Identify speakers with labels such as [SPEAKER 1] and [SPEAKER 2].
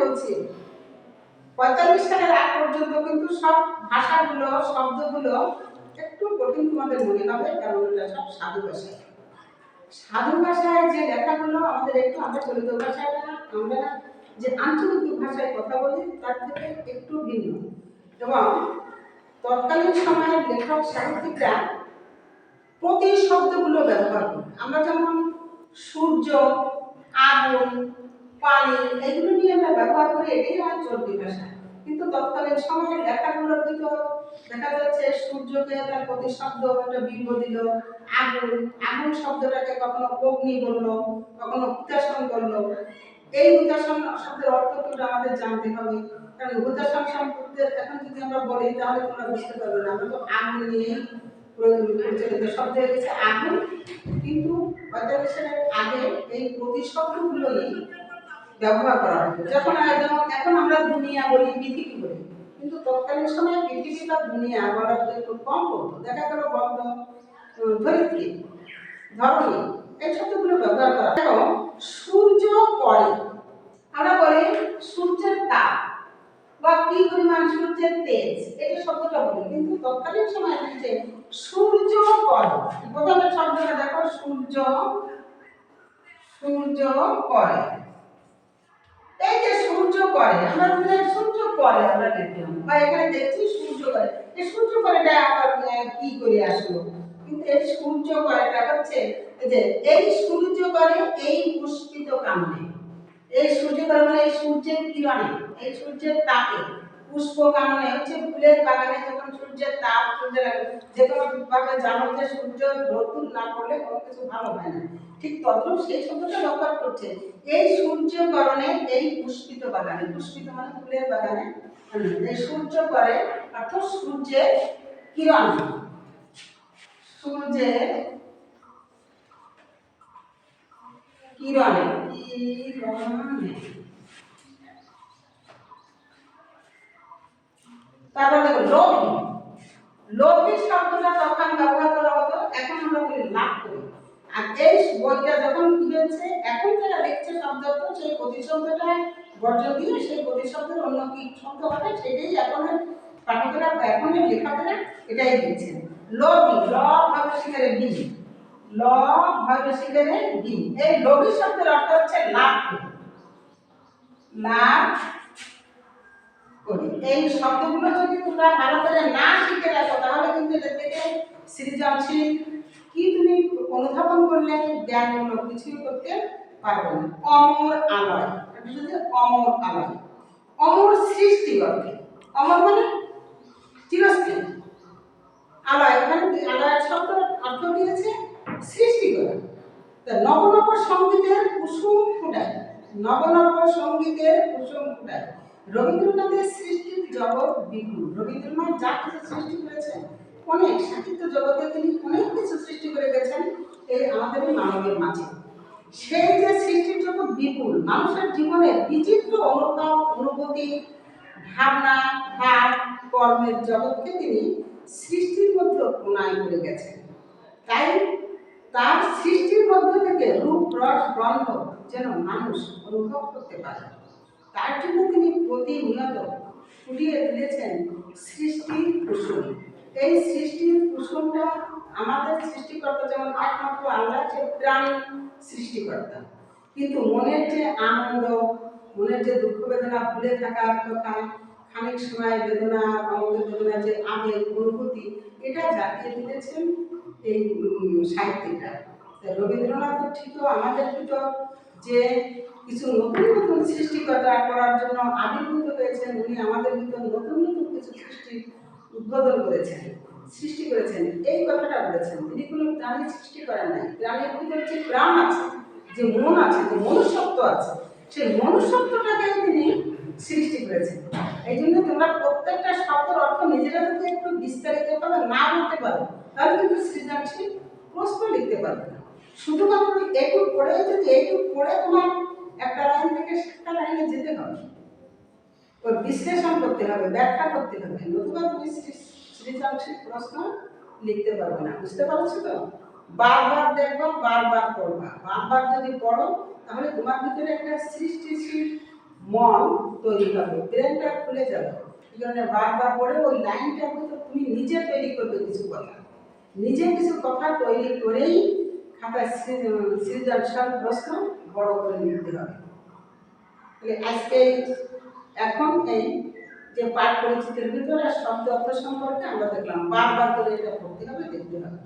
[SPEAKER 1] বলছি 45 সালের আগ পর্যন্ত কিন্তু সব ভাষাগুলো শব্দগুলো একটু কঠিন তোমাদের মনে হবে, কারণ এটা সব সাধু ভাষা। সাধু ভাষায় যে লেখাগুলো আমাদের একটু, আমরা চলিত ভাষাটা আমরা যে আঞ্চলিক ভাষায় কথা বলি তার থেকে একটু ভিন্ন। এবং তৎকালীন সময়ের লেখক সাহিত্যিকরা প্রতিশব্দগুলো ব্যবহার করে। আমরা যেমন সূর্য, আগুন, পানি এগুলো নিয়ে আমরা ব্যবহার করি, এটাই আমার চলতি ভাষা। কিন্তু তৎকালীন সময়ের লেখাগুলোর ভিতর দেখা যাচ্ছে সূর্যকে তার প্রতিশব্দ একটা বিম্ব দিল, আগুন আগুন শব্দটাকে কখনো অগ্নি বললো, কখনো হুতাশন বললো। এই হুতাশন শব্দের অর্থটা আমাদের জানতে হবে, কারণ হুতাশন শব্দের এখন যদি আমরা বলি তাহলে তোমরা বুঝতে পারবে না। আমরা তো আগুন নিয়ে প্রচলিত শব্দ হয়ে গেছে আগুন, কিন্তু 45 সালের আগে এই প্রতিশব্দগুলোই ব্যবহার করা হতো। যখন এখন আমরা দুনিয়া বলি, পৃথিবী বলি, কিন্তু তৎকালীন সময়ে পৃথিবী বা দুনিয়া বলাটা একটু কম বলতো। দেখা গেল বন্ধ, ধরিত্রী, ধরণী এই শব্দগুলো ব্যবহার করা। দেখো সূর্য পড়ে, আমরা বলি সূর্যের তাপ বা কি পরিমাণ সূর্যের তেজ, এটা শব্দটা বলি, কিন্তু তৎকালীন সময় হচ্ছে সূর্য পড়ে। প্রথমে শব্দটা দেখো সূর্য, সূর্য পড়ে। এই যে সূর্য পড়ে, আমরা বলি সূর্য পড়ে, আমরা দেখলাম বা এখানে দেখছি সূর্য পড়ে। এই সূর্য পড়েটা আবার কি করে আসলো? কিন্তু এই সূর্য পড়েটা হচ্ছে যে এই সূর্য পড়ে এই পুষ্পিত কামনে, এই সূর্য পড়ে মানে এই সূর্যের কিরণে, এই সূর্যের তাপে পুষ্প কামনে হচ্ছে ফুলের বাগানে যখন সূর্যের তাপ সূর্য লাগে, যে কোনো ভাবে জানো যে সূর্য রোদ্দুর না পড়লে কোনো কিছু ভালো হয় না, ঠিক তদ্রূপ সেই শব্দটা ব্যবহার করছে। এই সূর্যকরণে এই পুষ্পিত বাগানে, পুষ্পিত মানে ফুলের বাগানে, এই সূর্য করে অর্থাৎ সূর্যের কিরণ, সূর্যের কিরণে, কিরণে। তারপর দেখো লোভী, লোভী শব্দটা তখন ব্যবহার করা হতো, এখন আমরা বলি লাভ করি। আর এই বইটা যখন কি হয়েছে, এখন যারা লিখছে শব্দ সেই প্রতিশব্দটা বর্জন দিয়ে সেই প্রতিশব্দের অন্য কি শব্দ হবে সেটাই এখন পাঠকেরা বা এখনের লেখকেরা এটাই লিখছেন। লোভী, ল ভাবে শিকারে বি, ল ভাবে শিকারে বি। এই লোভী শব্দের অর্থ হচ্ছে লাভ করি, লাভ করি। এই শব্দগুলো যদি তোমরা ভালো করে না শিখে রাখো তাহলে কিন্তু এর থেকে সৃজনশীল কি তুমি অনুধাবন করলে জ্ঞানমূলক কিছুই করতে পারবে না। অমর আলয়, এটা যদি অমর আলয়, অমর সৃষ্টি করবে, অমর মানে চিরস্থায়ী, আলয় মানে আলয় শব্দ অর্থ দিয়েছে সৃষ্টি করা। নব নব সঙ্গীতের কুসুম ফুটায়, নব নব সঙ্গীতের কুসুম ফুটায়। রবীন্দ্রনাথের সৃষ্টির জগৎ বিপুল। রবীন্দ্রনাথ যা কিছু সৃষ্টি করেছেন, অনেক সাহিত্য জগতে তিনি অনেক কিছু সৃষ্টি করে গেছেন এই আমাদের মানবের মাঝে। সেই যে সৃষ্টির জগৎ বিপুল, মানুষের জীবনের বিচিত্র অনুভব, অনুভূতি, ভাবনা, ভাব, কর্মের জগৎকে তিনি সৃষ্টির মধ্যে প্রণয় করে গেছেন। তাই তার সৃষ্টির মধ্য থেকে রূপ, রস, গন্ধ যেন মানুষ অনুভব করতে পারে, তার জন্য তিনি প্রতিনিয়ত ফুটিয়ে তুলেছেন সৃষ্টির কুসুম। এই সৃষ্টির কুসুমটা আমাদের সৃষ্টিকর্তা যেমন একমাত্র আল্লাহ, যে প্রাণ সৃষ্টিকর্তা, কিন্তু মনের যে আনন্দ, মনের যে দুঃখ বেদনা ভুলে থাকার কথা, খানিক সময় বেদনা, আমাদের বেদনা যে আবেগ অনুভূতি, এটা জাগিয়ে তুলেছেন এই সাহিত্যিকরা। রবীন্দ্রনাথ ঠিকও আমাদের ভিতর যে কিছু নতুন নতুন সৃষ্টি করার জন্য আবির্ভূত হয়েছেন, উনি আমাদের ভিতর নতুন নতুন কিছু সৃষ্টি উদ্বোধন করেছেন, সৃষ্টি করেছেন, এই কথাটা বলেছেন। তিনি কোনো প্রাণী সৃষ্টি করেন নাই, প্রাণীর ভিতর যে প্রাণ আছে, যে মন আছে, যে মনুষ্যত্ব আছে, সেই মনুষ্যত্বটাকে তিনি সৃষ্টি করেছেন। এই জন্য তোমরা প্রত্যেকটা শব্দের অর্থ নিজেরা যদি একটু বিস্তারিতভাবে না বলতে পারো তাহলে কিন্তু সৃজনশীল প্রশ্ন লিখতে পারবে না। শুধুমাত্র এইটুকু পড়ে, যদি এইটুকু পড়ে তোমার একটা লাইন থেকে একটা লাইনে যেতে হবে, ওর বিশ্লেষণ করতে হবে, ব্যাখ্যা করতে হবে, নতুবা তুমি সৃজনশীল প্রশ্ন লিখতে পারবে না। বুঝতে পারছো তো? বারবার দেখবা, বারবার পড়বা, বারবার যদি পড়ো তাহলে তোমার ভিতরে একটা সৃষ্টিশীল মন তৈরি হবে, ব্রেনটা খুলে যাবে। এই জন্য বারবার পড়ে ওই লাইনটা হয়তো তুমি নিজে তৈরি করবে কিছু কথা, নিজে কিছু কথা তৈরি করেই খাতায় সৃজনশীল প্রশ্ন বড় করে নিতে হবে। তাহলে আজকে এখন এই যে পাঠ পরিচিতির ভিতরে শব্দ অর্থ সম্পর্কে আমরা দেখলাম, বারবার করে এটা পড়তে হবে, দেখতে হবে।